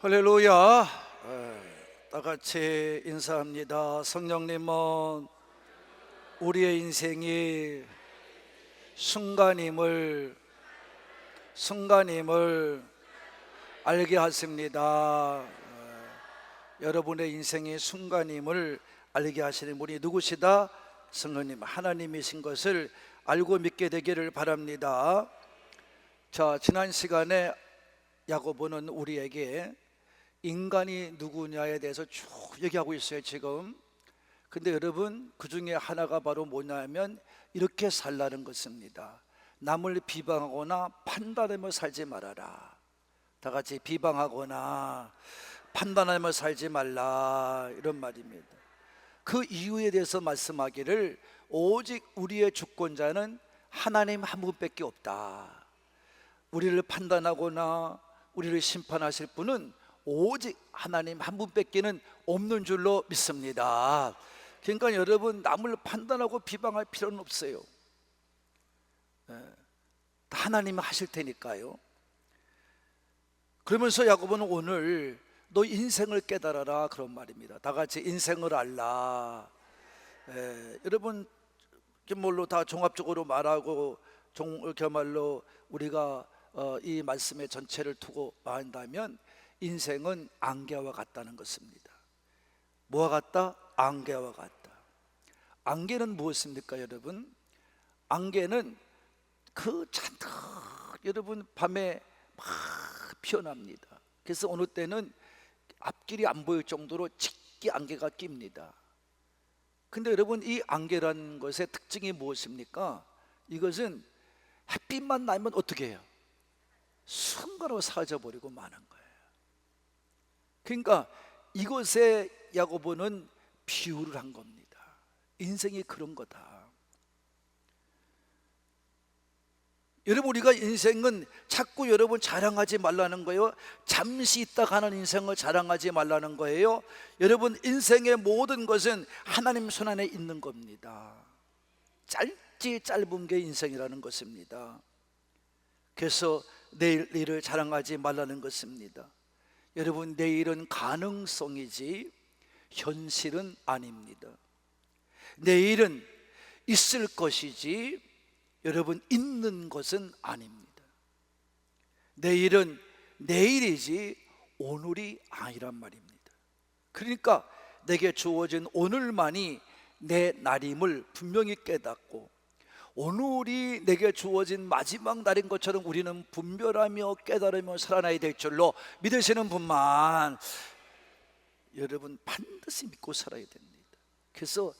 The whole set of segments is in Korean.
할렐루야. 다 같이 인사합니다. 성령님은 우리의 인생이 순간임을 알게 하십니다. 여러분의 인생이 순간임을 알게 하시는 분이 누구시다? 성령님, 하나님이신 것을 알고 믿게 되기를 바랍니다. 자, 지난 시간에 야고보는 우리에게 인간이 누구냐에 대해서 쭉 얘기하고 있어요 지금. 근데 여러분, 그 중에 하나가 바로 뭐냐면 이렇게 살라는 것입니다. 남을 비방하거나 판단하며 살지 말아라. 다 같이 비방하거나 판단하며 살지 말라, 이런 말입니다. 그 이유에 대해서 말씀하기를 오직 우리의 주권자는 하나님 한 분밖에 없다. 우리를 판단하거나 우리를 심판하실 분은 오직 하나님 한 분밖에는 없는 줄로 믿습니다. 그러니까 여러분, 남을 판단하고 비방할 필요는 없어요. 하나님이 하실 테니까요. 그러면서 야고보는 오늘 너 인생을 깨달아라, 그런 말입니다. 다 같이 인생을 알라. 여러분, 뭘로 다 종합적으로 말하고 이렇게 말로 우리가 이 말씀의 전체를 두고 말한다면 인생은 안개와 같다는 것입니다. 뭐와 같다? 안개와 같다. 안개는 무엇입니까 여러분? 안개는 그 잔뜩 여러분 밤에 막 피어납니다. 그래서 어느 때는 앞길이 안 보일 정도로 짙게 안개가 낍니다. 근데 여러분, 이 안개라는 것의 특징이 무엇입니까? 이것은 햇빛만 나면 어떻게 해요? 순간으로 사라져버리고 마는 거예요. 그러니까 이것에 야고보는 비유를 한 겁니다. 인생이 그런 거다. 여러분, 우리가 인생은 자꾸 여러분 자랑하지 말라는 거예요. 잠시 있다 가는 인생을 자랑하지 말라는 거예요. 여러분, 인생의 모든 것은 하나님 손안에 있는 겁니다. 짧지 짧은 게 인생이라는 것입니다. 그래서 내일 일을 자랑하지 말라는 것입니다. 여러분, 내일은 가능성이지 현실은 아닙니다. 내일은 있을 것이지 여러분 있는 것은 아닙니다. 내일은 내일이지 오늘이 아니란 말입니다. 그러니까 내게 주어진 오늘만이 내 날임을 분명히 깨닫고, 오늘이 내게 주어진 마지막 날인 것처럼 우리는 분별하며 깨달으며 살아나야 될 줄로 믿으시는 분만 여러분 반드시 믿고 살아야 됩니다. 그래서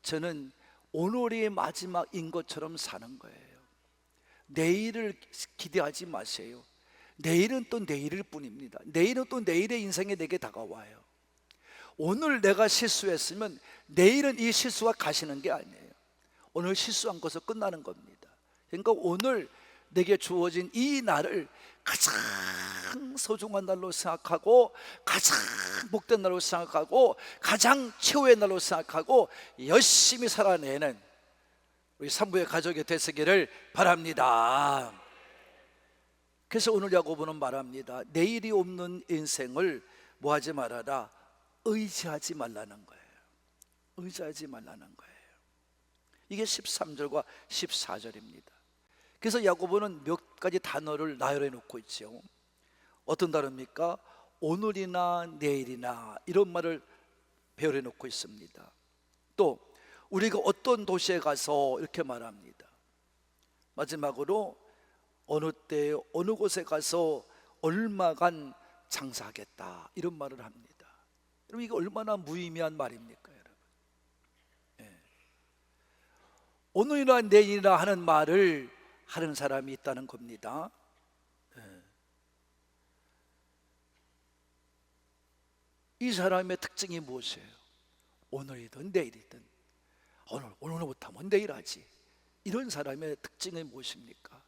저는 오늘이 마지막인 것처럼 사는 거예요. 내일을 기대하지 마세요. 내일은 또 내일일 뿐입니다. 내일은 또 내일의 인생이 내게 다가와요. 오늘 내가 실수했으면 내일은 이 실수가 가시는 게 아니에요. 오늘 실수한 것으로 끝나는 겁니다. 그러니까 오늘 내게 주어진 이 날을 가장 소중한 날로 생각하고, 가장 복된 날로 생각하고, 가장 최후의 날로 생각하고 열심히 살아내는 우리 산부의 가족이 되시기를 바랍니다. 그래서 오늘 야고보는 말합니다. 내일이 없는 인생을 뭐하지 말아라? 의지하지 말라는 거예요. 의지하지 말라는 거예요. 이게 13절과 14절입니다. 그래서 야고보는 몇 가지 단어를 나열해 놓고 있죠. 어떤 단어입니까? 오늘이나 내일이나, 이런 말을 배열해 놓고 있습니다. 또 우리가 어떤 도시에 가서 이렇게 말합니다. 마지막으로 어느 때 어느 곳에 가서 얼마간 장사하겠다, 이런 말을 합니다. 여러분, 이게 얼마나 무의미한 말입니까 여러분? 오늘이나 내일이나 하는 말을 하는 사람이 있다는 겁니다. 이 사람의 특징이 무엇이에요? 오늘이든 내일이든, 오늘 못하면 내일 하지, 이런 사람의 특징이 무엇입니까?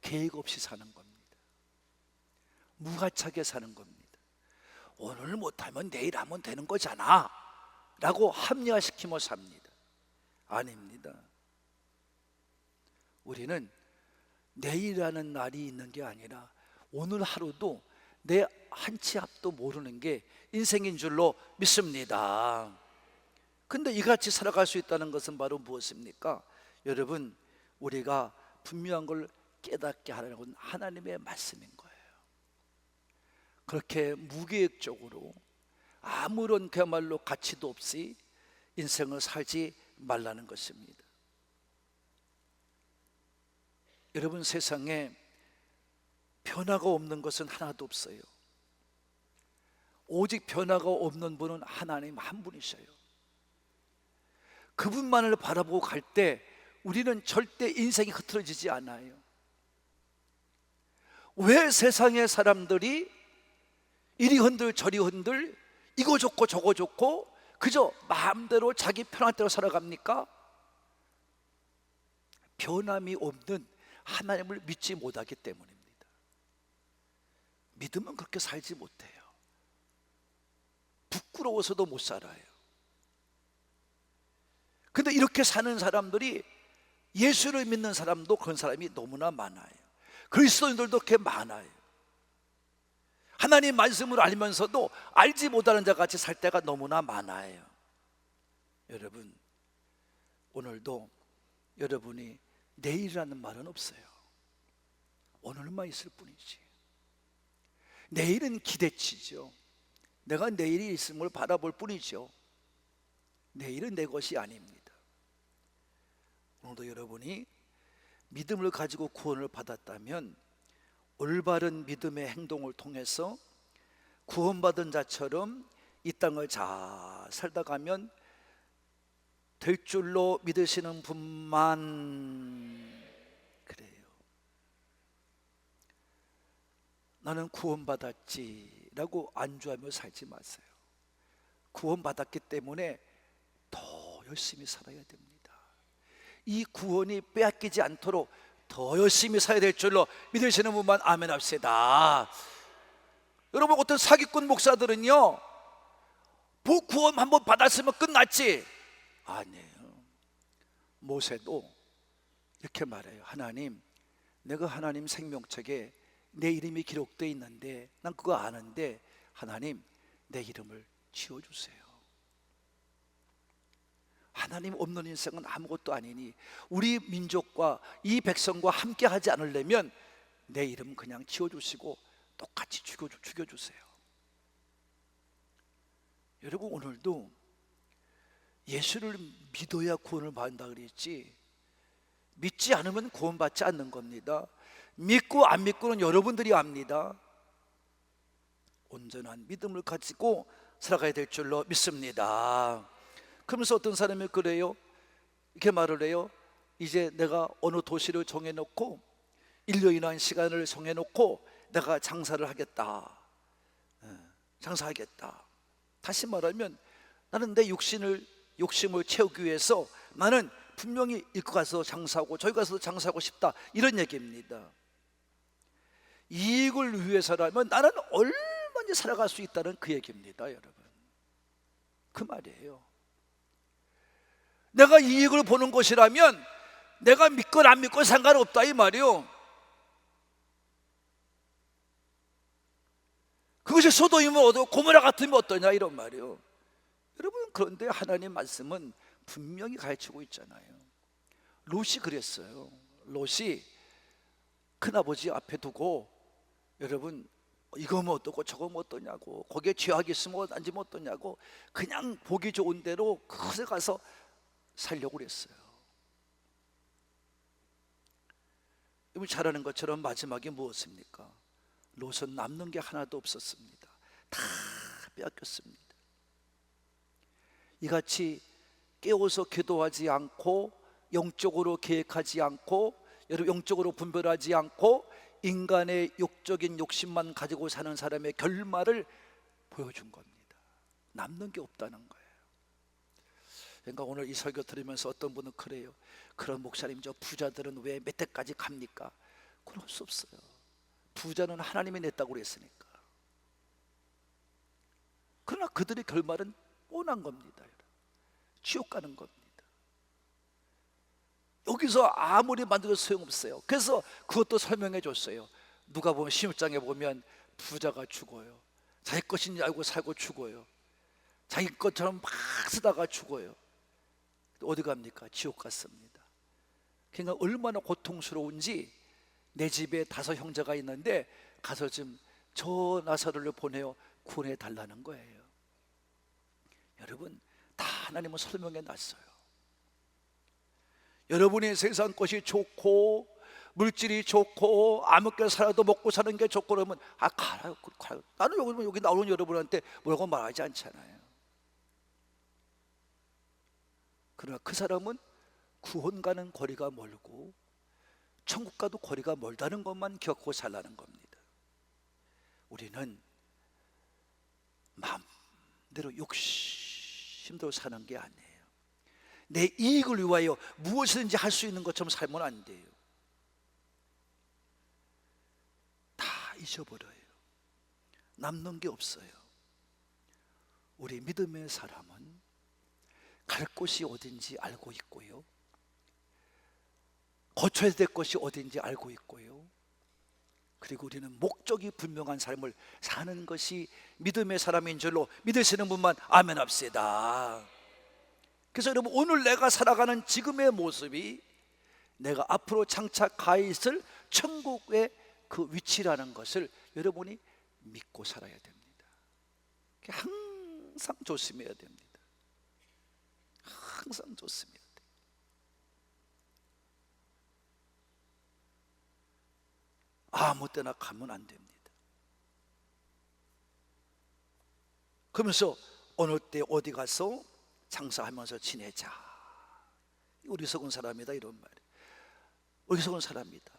계획 없이 사는 겁니다. 무가차게 사는 겁니다. 오늘 못하면 내일 하면 되는 거잖아 라고 합리화시키며 삽니다. 아닙니다. 우리는 내일이라는 날이 있는 게 아니라 오늘 하루도 내 한 치 앞도 모르는 게 인생인 줄로 믿습니다. 근데 이같이 살아갈 수 있다는 것은 바로 무엇입니까? 여러분, 우리가 분명한 걸 깨닫게 하라는 건 하나님의 말씀인 거예요. 그렇게 무계획적으로 아무런 그야말로 가치도 없이 인생을 살지 말라는 것입니다. 여러분, 세상에 변화가 없는 것은 하나도 없어요. 오직 변화가 없는 분은 하나님 한 분이셔요. 그분만을 바라보고 갈 때 우리는 절대 인생이 흐트러지지 않아요. 왜 세상의 사람들이 이리 흔들 저리 흔들 이거 좋고 저거 좋고 그저 마음대로 자기 편할 대로 살아갑니까? 변함이 없는 하나님을 믿지 못하기 때문입니다. 믿으면 그렇게 살지 못해요. 부끄러워서도 못 살아요. 근데 이렇게 사는 사람들이, 예수를 믿는 사람도 그런 사람이 너무나 많아요. 그리스도인들도 그렇게 많아요. 하나님 말씀을 알면서도 알지 못하는 자 같이 살 때가 너무나 많아요. 여러분, 오늘도 여러분이 내일이라는 말은 없어요. 오늘만 있을 뿐이지. 내일은 기대치죠. 내가 내일이 있음을 바라볼 뿐이죠. 내일은 내 것이 아닙니다. 오늘도 여러분이 믿음을 가지고 구원을 받았다면 올바른 믿음의 행동을 통해서 구원받은 자처럼 이 땅을 잘 살다 가면 될 줄로 믿으시는 분만 그래요. 나는 구원받았지라고 안주하며 살지 마세요. 구원받았기 때문에 더 열심히 살아야 됩니다. 이 구원이 빼앗기지 않도록 더 열심히 살아야 될 줄로 믿으시는 분만 아멘 합시다. 여러분, 어떤 사기꾼 목사들은요, 구원 한번 받았으면 끝났지. 아니에요. 모세도 이렇게 말해요. 하나님, 내가 하나님 생명책에 내 이름이 기록되어 있는데 난 그거 아는데 하나님, 내 이름을 지워주세요. 하나님 없는 인생은 아무것도 아니니 우리 민족과 이 백성과 함께 하지 않으려면 내 이름 그냥 지워주시고 똑같이 죽여주세요. 여러분, 오늘도 예수를 믿어야 구원을 받는다 그랬지, 믿지 않으면 구원받지 않는 겁니다. 믿고 안 믿고는 여러분들이 압니다. 온전한 믿음을 가지고 살아가야 될 줄로 믿습니다. 그러면서 어떤 사람이 그래요. 이렇게 말을 해요. 이제 내가 어느 도시를 정해놓고 1년이라는 시간을 정해놓고 내가 장사를 하겠다. 장사하겠다. 다시 말하면 나는 내 욕심을 채우기 위해서 나는 분명히 이거 가서 장사하고 저기 가서 장사하고 싶다, 이런 얘기입니다. 이익을 위해서라면 나는 얼마든지 살아갈 수 있다는 그 얘기입니다. 여러분, 그 말이에요. 내가 이익을 보는 것이라면 내가 믿건 안 믿건 상관없다, 이 말이요. 그것이 소돔이면 어떠고 고모라 같으면 어떠냐, 이런 말이요. 여러분, 그런데 하나님 말씀은 분명히 가르치고 있잖아요. 롯이 그랬어요. 롯이 큰아버지 앞에 두고, 여러분, 이거 뭐 어떠고 저거 뭐 어떠냐고, 거기에 죄악이 있으면 앉으면 어떠냐고, 그냥 보기 좋은 대로 그곳에 가서 살려고 그랬어요. 여러분, 잘 아는 것처럼 마지막에 무엇입니까? 롯은 남는 게 하나도 없었습니다. 다 빼앗겼습니다. 이같이 깨워서 기도하지 않고, 영적으로 계획하지 않고, 여러분, 영적으로 분별하지 않고 인간의 욕적인 욕심만 가지고 사는 사람의 결말을 보여준 겁니다. 남는 게 없다는 거예요. 그러니까 오늘 이 설교 들으면서 어떤 분은 그래요. 그런 목사님, 저 부자들은 왜 몇 대까지 갑니까? 그럴 수 없어요. 부자는 하나님이 냈다고 그랬으니까. 그러나 그들의 결말은 뻔한 겁니다. 지옥 가는 겁니다. 여기서 아무리 만들어도 소용없어요. 그래서 그것도 설명해 줬어요. 누가복음 16장에 보면 부자가 죽어요. 자기 것인 줄 알고 살고 죽어요. 자기 것처럼 막 쓰다가 죽어요. 어디 갑니까? 지옥 갔습니다. 그러니까 얼마나 고통스러운지 내 집에 5 형제가 있는데 가서 좀 저 나사로를 보내어 구원해 달라는 거예요. 여러분, 다 하나님은 설명해 놨어요. 여러분이 세상 것이 좋고 물질이 좋고 아무렇게 살아도 먹고 사는 게 좋고 그러면 가라요. 나는 여기 나오는 여러분한테 뭐라고 말하지 않잖아요. 그러나 그 사람은 구원과는 거리가 멀고 천국과도 거리가 멀다는 것만 기억하고 살라는 겁니다. 우리는 마음대로 욕심대로 사는 게 아니에요. 내 이익을 위하여 무엇이든지 할 수 있는 것처럼 살면 안 돼요. 다 잊어버려요. 남는 게 없어요. 우리 믿음의 사람은 갈 곳이 어딘지 알고 있고요, 거쳐야 될 것이 어딘지 알고 있고요, 그리고 우리는 목적이 분명한 삶을 사는 것이 믿음의 사람인 줄로 믿으시는 분만 아멘 합시다. 그래서 여러분, 오늘 내가 살아가는 지금의 모습이 내가 앞으로 장차 가 있을 천국의 그 위치라는 것을 여러분이 믿고 살아야 됩니다. 항상 조심해야 됩니다. 항상 조심해야 돼요. 아무 때나 가면 안 됩니다. 그러면서 어느 때 어디 가서 장사하면서 지내자, 어리석은 사람이다 이런 말이에요. 어리석은 사람이다.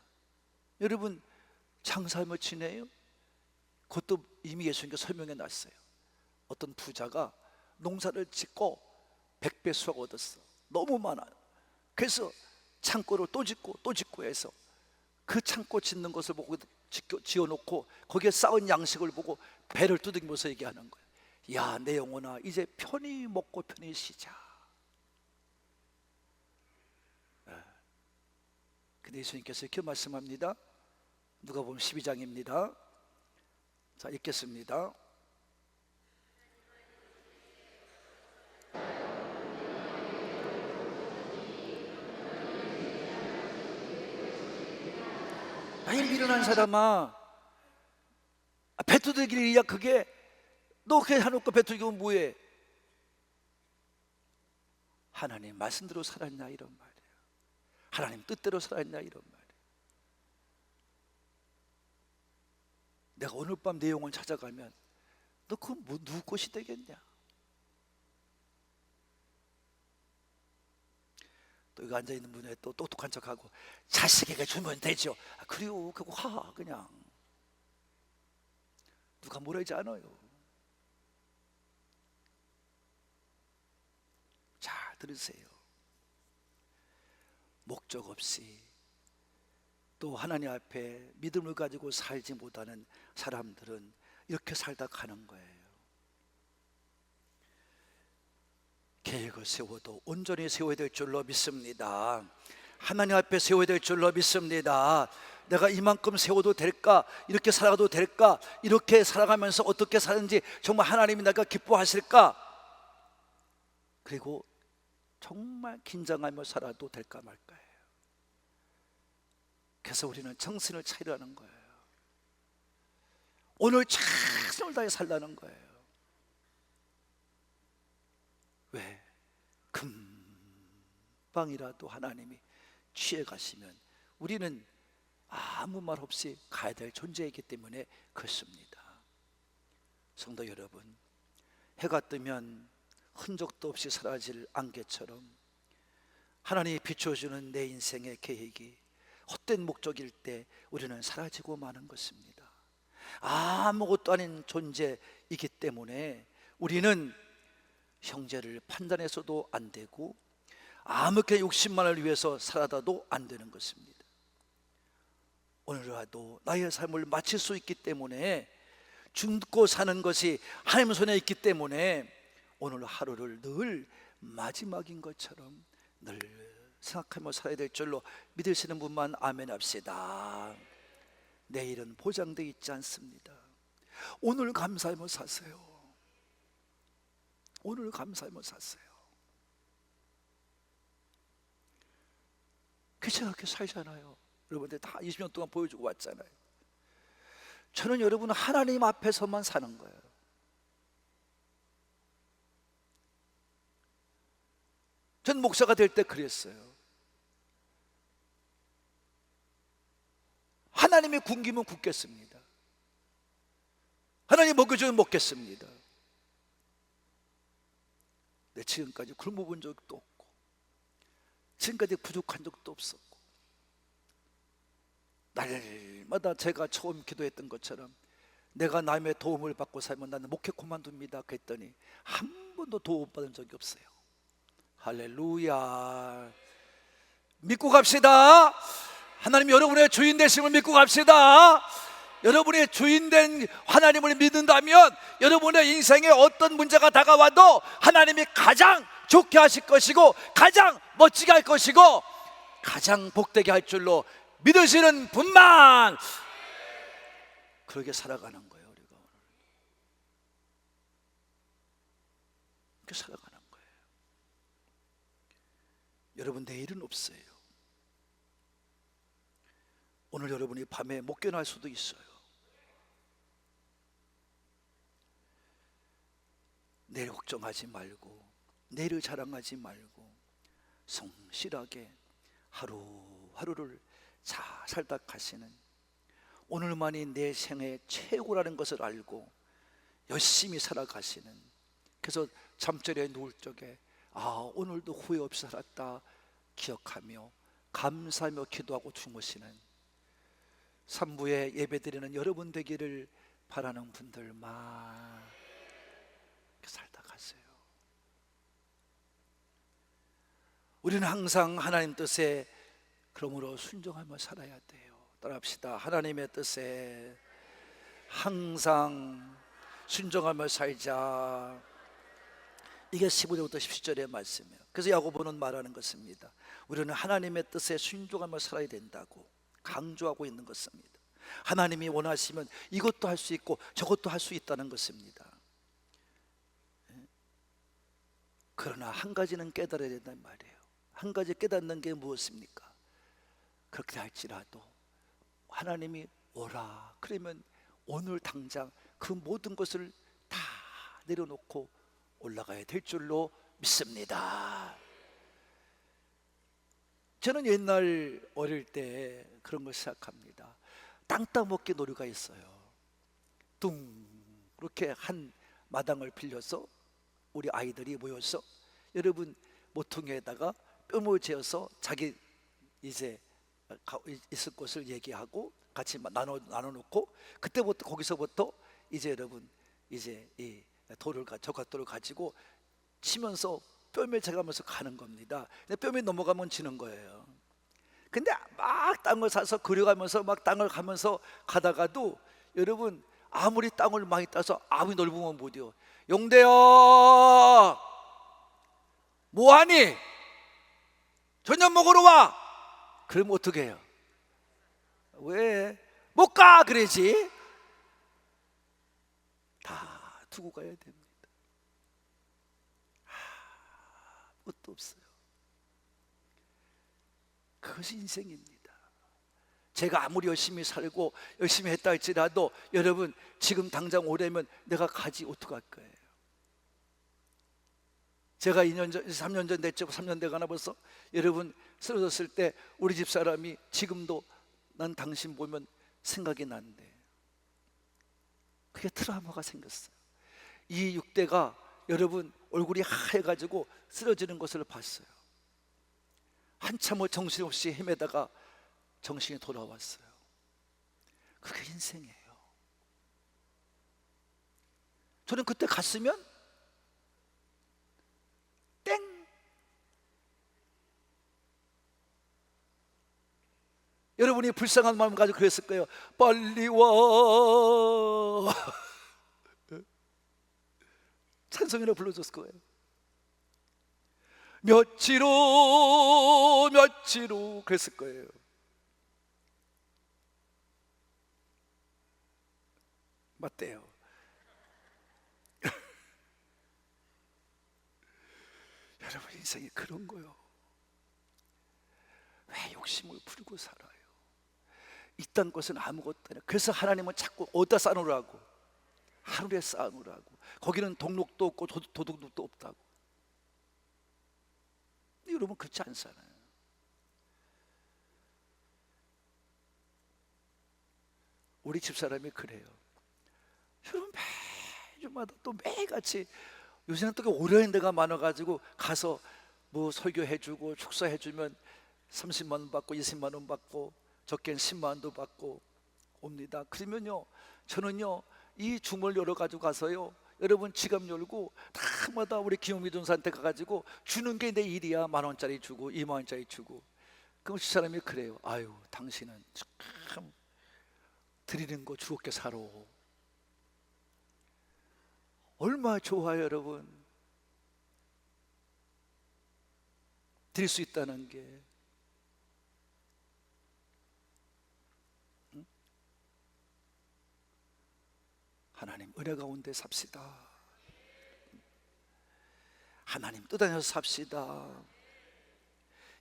여러분, 장사하며 지내요? 그것도 이미 예수님께서 설명해 놨어요. 어떤 부자가 농사를 짓고 100배 수확 얻었어. 너무 많아요. 그래서 창고를 또 짓고 또 짓고 해서 그 창고 짓는 것을 보고 지어놓고 거기에 쌓은 양식을 보고 배를 두드리면서 얘기하는 거예요. 야, 내 영혼아, 이제 편히 먹고 편히 쉬자. 근데 예수님께서 이렇게 말씀합니다. 누가복음 12장입니다. 자, 읽겠습니다. 아니, 미련한 사람아, 배 두들기야 그게 너 그렇게 해놓고 배 두들기면 뭐해? 하나님 말씀대로 살았냐 이런 말이에요. 하나님 뜻대로 살았냐 이런 말이에요. 내가 오늘 밤 내 영혼 찾아가면 너 그건 누구 것이 되겠냐? 또 여기 앉아있는 분에 또 똑똑한 척하고 자식에게 주면 되죠. 그래요, 그거 화 그냥 누가 뭐라 하지 않아요. 잘 들으세요. 목적 없이 또 하나님 앞에 믿음을 가지고 살지 못하는 사람들은 이렇게 살다 가는 거예요. 계획을 세워도 온전히 세워야 될 줄로 믿습니다. 하나님 앞에 세워야 될 줄로 믿습니다. 내가 이만큼 세워도 될까? 이렇게 살아가도 될까? 이렇게 살아가면서 어떻게 사는지 정말 하나님이 내가 기뻐하실까? 그리고 정말 긴장하며 살아도 될까 말까요? 그래서 우리는 정신을 차리라는 거예요. 오늘 최선을 다해 살라는 거예요. 왜? 금방이라도 하나님이 취해 가시면 우리는 아무 말 없이 가야 될 존재이기 때문에 그렇습니다. 성도 여러분, 해가 뜨면 흔적도 없이 사라질 안개처럼 하나님이 비춰주는 내 인생의 계획이 헛된 목적일 때 우리는 사라지고 마는 것입니다. 아무것도 아닌 존재이기 때문에 우리는 형제를 판단해서도 안 되고 아무렇게 욕심만을 위해서 살아다도 안 되는 것입니다. 오늘이라도 나의 삶을 마칠 수 있기 때문에, 죽고 사는 것이 하나님 손에 있기 때문에 오늘 하루를 늘 마지막인 것처럼 늘 생각하며 살아야 될 줄로 믿으시는 분만 아멘 합시다. 내일은 보장되어 있지 않습니다. 오늘 감사하며 사세요. 오늘 감사하며 사세요. 제가 그렇게 살잖아요. 여러분들 다 20년 동안 보여주고 왔잖아요. 저는 여러분 하나님 앞에서만 사는 거예요. 전 목사가 될 때 그랬어요. 하나님이 굶기면 굶겠습니다. 하나님 먹여주면 먹겠습니다. 내 지금까지 굶어본 적도 없고, 지금까지 부족한 적도 없었고, 날마다 제가 처음 기도했던 것처럼 내가 남의 도움을 받고 살면 나는 목회 그만둡니다 그랬더니 한 번도 도움 받은 적이 없어요. 할렐루야. 믿고 갑시다. 하나님 여러분의 주인 되심을 믿고 갑시다. 여러분의 주인된 하나님을 믿는다면 여러분의 인생에 어떤 문제가 다가와도 하나님이 가장 좋게 하실 것이고, 가장 멋지게 할 것이고, 가장 복되게 할 줄로 믿으시는 분만 그렇게 살아가는 거예요. 우리가 오늘 그렇게 살아가는 거예요. 여러분 내일은 없어요. 오늘 여러분이 밤에 못 깨어날 수도 있어요. 내일 걱정하지 말고, 내일을 자랑하지 말고 성실하게 하루하루를 잘 살다 가시는, 오늘만이 내 생의 최고라는 것을 알고 열심히 살아가시는, 그래서 잠자리에 누울 적에 오늘도 후회 없이 살았다 기억하며 감사하며 기도하고 주무시는 3부에 예배드리는 여러분 되기를 바라는 분들만 살다 가세요. 우리는 항상 하나님 뜻에 그러므로 순종하며 살아야 돼요. 따라합시다. 하나님의 뜻에 항상 순종하며 살자. 이게 15절부터 17절의 말씀이에요. 그래서 야고보는 말하는 것입니다. 우리는 하나님의 뜻에 순종하며 살아야 된다고 강조하고 있는 것입니다. 하나님이 원하시면 이것도 할 수 있고 저것도 할 수 있다는 것입니다. 그러나 한 가지는 깨달아야 된단 말이에요. 한 가지 깨닫는 게 무엇입니까? 그렇게 할지라도 하나님이 오라 그러면 오늘 당장 그 모든 것을 다 내려놓고 올라가야 될 줄로 믿습니다. 저는 옛날 어릴 때 그런 걸 생각합니다. 땅 따먹기 놀이가 있어요. 둥 이렇게 한 마당을 빌려서 우리 아이들이 모여서 여러분 모퉁이에다가 뼈물 재어서 자기 이제 있을 곳을 얘기하고 같이 나눠놓고, 그때부터 거기서부터 이제 여러분 이제 이 돌을 저갓돌을 가지고 치면서 뼈에 재가면서 가는 겁니다. 근데 뼈에 넘어가면 지는 거예요. 근데 막 땅을 사서 그려가면서 막 땅을 가면서 가다가도 여러분 아무리 땅을 많이 따서 아무리 넓으면 못해요. 용대야 뭐하니? 저녁 먹으러 와. 그러면 어떻게 해요? 왜? 못 가 그러지. 다 두고 가야 됩니다. 아무것도 없어요. 그것이 인생입니다. 제가 아무리 열심히 살고 열심히 했다 할지라도 여러분 지금 당장 오래면 내가 가지 어떡할 거예요? 제가 2년 전, 3년 전 됐죠. 3년 돼가나 벌써. 여러분 쓰러졌을 때 우리 집 사람이 지금도 난 당신 보면 생각이 난대. 그게 트라우마가 생겼어요. 이 6대가 여러분 얼굴이 하얘가지고 쓰러지는 것을 봤어요. 한참을 정신없이 헤매다가 정신이 돌아왔어요. 그게 인생이에요. 저는 그때 갔으면 땡! 여러분이 불쌍한 마음 가지고 그랬을 거예요. 빨리 와. 찬송이나 불러줬을 거예요. 며칠 후 그랬을 거예요. 맞대요. 여러분, 인생이 그런 거요. 왜 욕심을 부리고 살아요? 이딴 것은 아무것도 아니야. 그래서 하나님은 자꾸 어디다 쌓아놓으라고? 하늘에 쌓아놓으라고. 거기는 동록도 없고 도둑도 없다고. 여러분, 그렇지 않잖아요. 우리 집사람이 그래요. 여러분, 매주마다 또 매일같이, 요새는 또 오래된 데가 많아가지고 가서 뭐 설교해주고 축사해주면 30만 원 받고 20만 원 받고 적게는 10만 원도 받고 옵니다. 그러면요, 저는요 이 주머니를 열어가지고 가서요, 여러분 지갑 열고 다마다 우리 김용미 전사한테 가가지고 주는 게 내 일이야. 10,000원짜리 주고 20,000원짜리 주고. 그럼 그 사람이 그래요. 아유, 당신은 참 드리는 거 주옥게 살아. 얼마나 좋아요, 여러분. 드릴 수 있다는 게. 하나님 은혜 가운데 삽시다. 하나님 뜻 안에서 삽시다.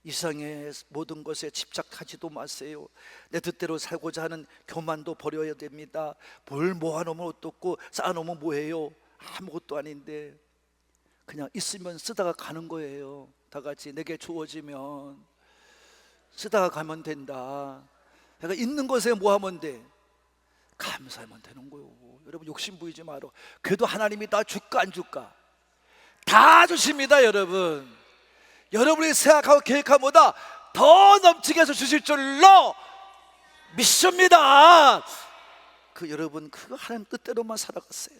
이 세상의 모든 것에 집착하지도 마세요. 내 뜻대로 살고자 하는 교만도 버려야 됩니다. 뭘 모아놓으면 어떻고 쌓아놓으면 뭐해요? 아무것도 아닌데 그냥 있으면 쓰다가 가는 거예요. 다 같이 내게 주어지면 쓰다가 가면 된다. 내가 있는 것에 뭐 하면 돼? 감사하면 되는 거요. 여러분, 욕심 부리지 마라. 그래도 하나님이 다 줄까 안 줄까? 다 주십니다. 여러분, 여러분이 생각하고 계획한 보다 더 넘치게 해서 주실 줄로 믿습니다. 여러분, 그거 하나님 뜻대로만 살아갔어요.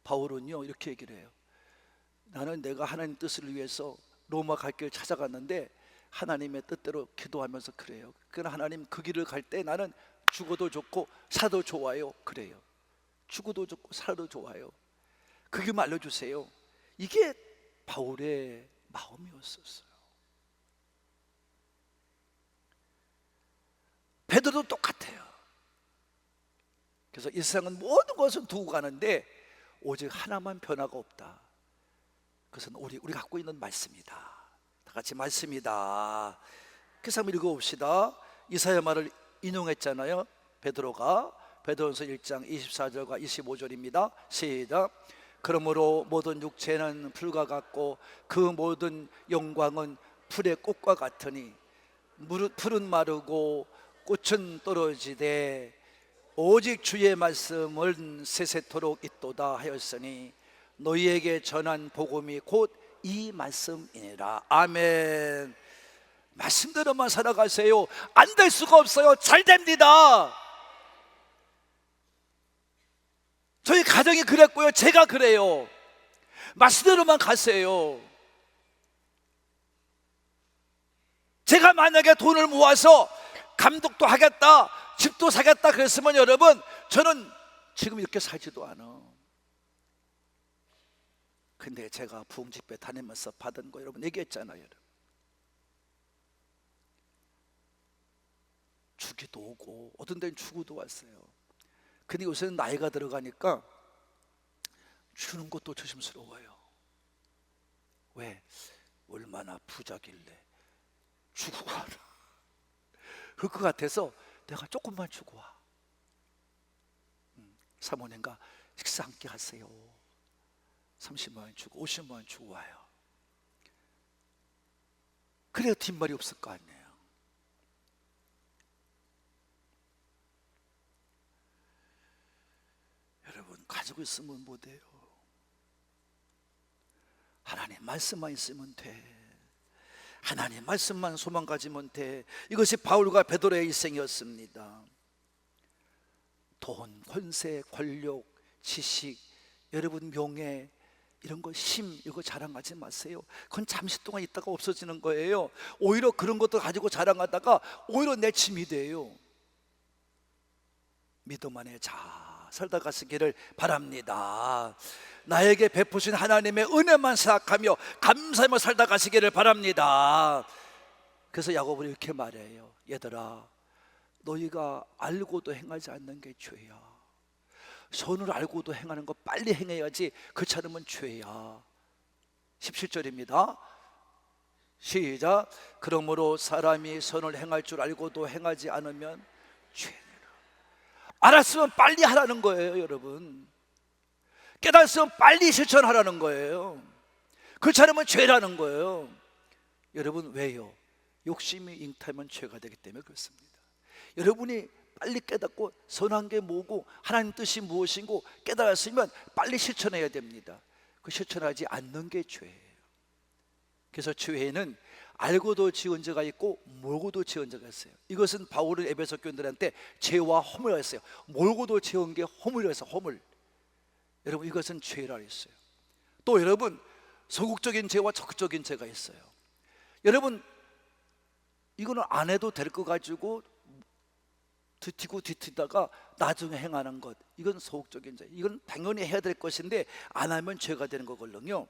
바울은요 이렇게 얘기를 해요. 나는 내가 하나님 뜻을 위해서 로마 갈 길을 찾아갔는데 하나님의 뜻대로 기도하면서 그래요. 그러나 하나님 그 길을 갈 때 나는 죽어도 좋고 살아도 좋아요. 그래요. 죽어도 좋고 살아도 좋아요. 그 길 알려주세요. 이게 바울의 마음이었었어요. 베드로도 똑같아요. 그래서 이 세상은 모든 것은 두고 가는데 오직 하나만 변화가 없다. 그것은 우리 갖고 있는 말씀이다. 다 같이 말씀이다. 그래서 한번 읽어봅시다. 이사야 말을 인용했잖아요. 베드로가 베드로전서 1장 24절과 25절입니다. 시작. 그러므로 모든 육체는 풀과 같고 그 모든 영광은 풀의 꽃과 같으니 풀은 마르고 꽃은 떨어지되 오직 주의 말씀은 세세토록 있도다 하였으니 너희에게 전한 복음이 곧 이 말씀이니라. 아멘. 말씀대로만 살아가세요. 안 될 수가 없어요. 잘 됩니다. 저희 가정이 그랬고요. 제가 그래요. 말씀대로만 가세요. 제가 만약에 돈을 모아서 감독도 하겠다, 집도 사겠다 그랬으면 여러분, 저는 지금 이렇게 살지도 않아. 근데 제가 부흥집회 다니면서 받은 거 여러분 얘기했잖아요. 주기도 오고 어떤 데는 주고도 왔어요. 근데 요새는 나이가 들어가니까 주는 것도 조심스러워요. 왜? 얼마나 부자길래 주고 가나. 그럴 것 같아서 내가 조금만 주고 와. 사모님과 식사 함께 하세요. 30만 원 주고 50만 원 주고 와요. 그래야 뒷말이 없을 거 아니에요. 여러분, 가지고 있으면 못해요. 하나님 말씀만 있으면 돼. 하나님 말씀만 소망 가지면 돼. 이것이 바울과 베드로의 일생이었습니다. 돈, 권세, 권력, 지식, 여러분 명예, 이런 거, 힘, 이거 자랑하지 마세요. 그건 잠시 동안 있다가 없어지는 거예요. 오히려 그런 것도 가지고 자랑하다가 오히려 내 짐이 돼요. 믿음 안에 잘 살다 가시기를 바랍니다. 나에게 베푸신 하나님의 은혜만 생각하며 감사하며 살다 가시기를 바랍니다. 그래서 야고보는 이렇게 말해요. 얘들아, 너희가 알고도 행하지 않는 게 죄야. 선을 알고도 행하는 거 빨리 행해야지. 그렇지 않으면 죄야. 17절입니다. 시작. 그러므로 사람이 선을 행할 줄 알고도 행하지 않으면 죄니라. 알았으면 빨리 하라는 거예요, 여러분. 깨달았으면 빨리 실천하라는 거예요. 그렇지 않으면 죄라는 거예요. 여러분, 왜요? 욕심이 잉타면 죄가 되기 때문에 그렇습니다. 여러분이 빨리 깨닫고 선한 게 뭐고 하나님 뜻이 무엇이고 깨달았으면 빨리 실천해야 됩니다. 그 실천하지 않는 게 죄예요. 그래서 죄에는 알고도 지은 죄가 있고 모르고도 지은 죄가 있어요. 이것은 바울은 에베소 교인들한테 죄와 허물이라고 했어요. 모르고도 지은 게 허물이라고 했어요. 허물. 여러분, 이것은 죄라고 했어요. 또 여러분, 소극적인 죄와 적극적인 죄가 있어요. 여러분, 이거는 안 해도 될 거 가지고 뒤티고 뒤티다가 나중에 행하는 것, 이건 소극적인 죄. 이건 당연히 해야 될 것인데 안 하면 죄가 되는 거거든요.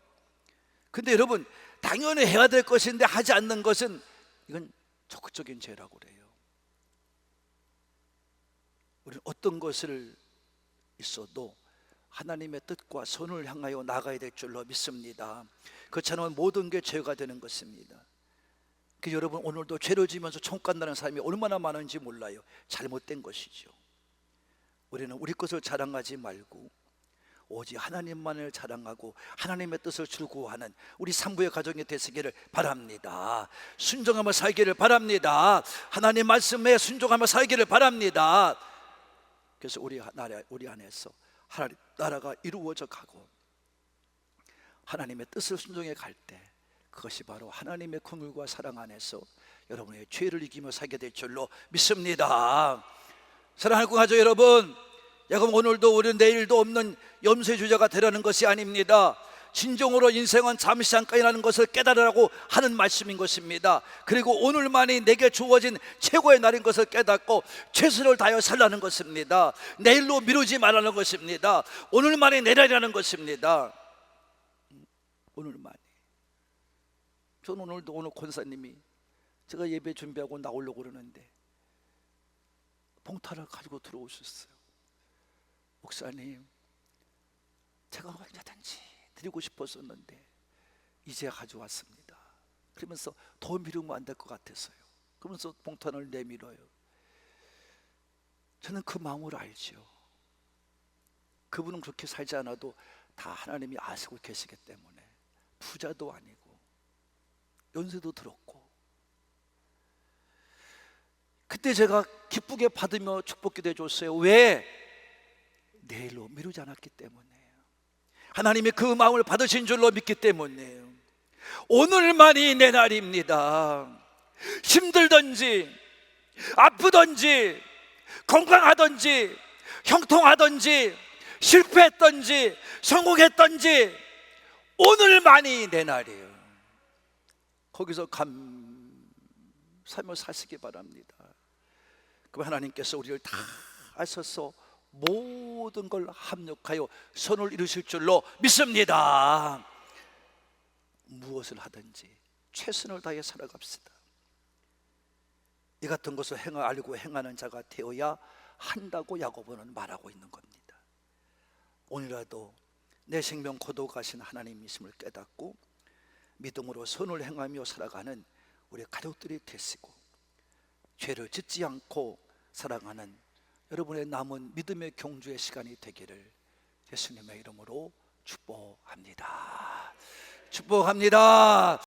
근데 여러분, 당연히 해야 될 것인데 하지 않는 것은 이건 적극적인 죄라고 그래요. 우리는 어떤 것을 있어도 하나님의 뜻과 선을 향하여 나가야 될 줄로 믿습니다. 그렇지 않으면 모든 게 죄가 되는 것입니다. 여러분, 오늘도 죄를 지면서 천국 간다는 사람이 얼마나 많은지 몰라요. 잘못된 것이죠. 우리는 우리 것을 자랑하지 말고 오직 하나님만을 자랑하고 하나님의 뜻을 추구하는 우리 산부의 가정이 되시기를 바랍니다. 순종하며 살기를 바랍니다. 하나님 말씀에 순종하며 살기를 바랍니다. 그래서 우리 안에서 하나님 나라가 이루어져 가고 하나님의 뜻을 순종해 갈 때, 그것이 바로 하나님의 긍휼과 사랑 안에서 여러분의 죄를 이기며 살게 될 줄로 믿습니다. 사랑하는 가족 여러분, 여러분, 오늘도 우리는 내일도 없는 염세주자가 되라는 것이 아닙니다. 진정으로 인생은 잠시 잠깐이라는 것을 깨달으라고 하는 말씀인 것입니다. 그리고 오늘만이 내게 주어진 최고의 날인 것을 깨닫고 최선을 다하여 살라는 것입니다. 내일로 미루지 말라는 것입니다. 오늘만이 내 날이라는 것입니다. 오늘만이. 저는 오늘 권사님이 제가 예배 준비하고 나오려고 그러는데 봉타를 가지고 들어오셨어요. 목사님, 제가 얼마든지 드리고 싶었었는데 이제 가져왔습니다. 그러면서 더 미루면 안 될 것 같아서요. 그러면서 봉탄을 내밀어요. 저는 그 마음을 알죠. 그분은 그렇게 살지 않아도 다 하나님이 아시고 계시기 때문에 부자도 아니고 연세도 들었고, 그때 제가 기쁘게 받으며 축복기도 해줬어요. 왜? 내일로 미루지 않았기 때문에요. 하나님이 그 마음을 받으신 줄로 믿기 때문이에요. 오늘만이 내 날입니다. 힘들든지 아프든지 건강하든지 형통하든지 실패했든지 성공했든지 오늘만이 내 날이에요. 거기서 감사하며 사시기 바랍니다. 그럼 하나님께서 우리를 다 하셔서 모든 걸 합력하여 선을 이루실 줄로 믿습니다. 무엇을 하든지 최선을 다해 살아갑시다. 이 같은 것을 알고 행하는 자가 되어야 한다고 야고보는 말하고 있는 겁니다. 오늘이라도 내 생명 거둬가신 하나님이심을 깨닫고 믿음으로 선을 행하며 살아가는 우리 가족들이 되시고 죄를 짓지 않고 살아가는 여러분의 남은 믿음의 경주의 시간이 되기를 예수님의 이름으로 축복합니다. 축복합니다.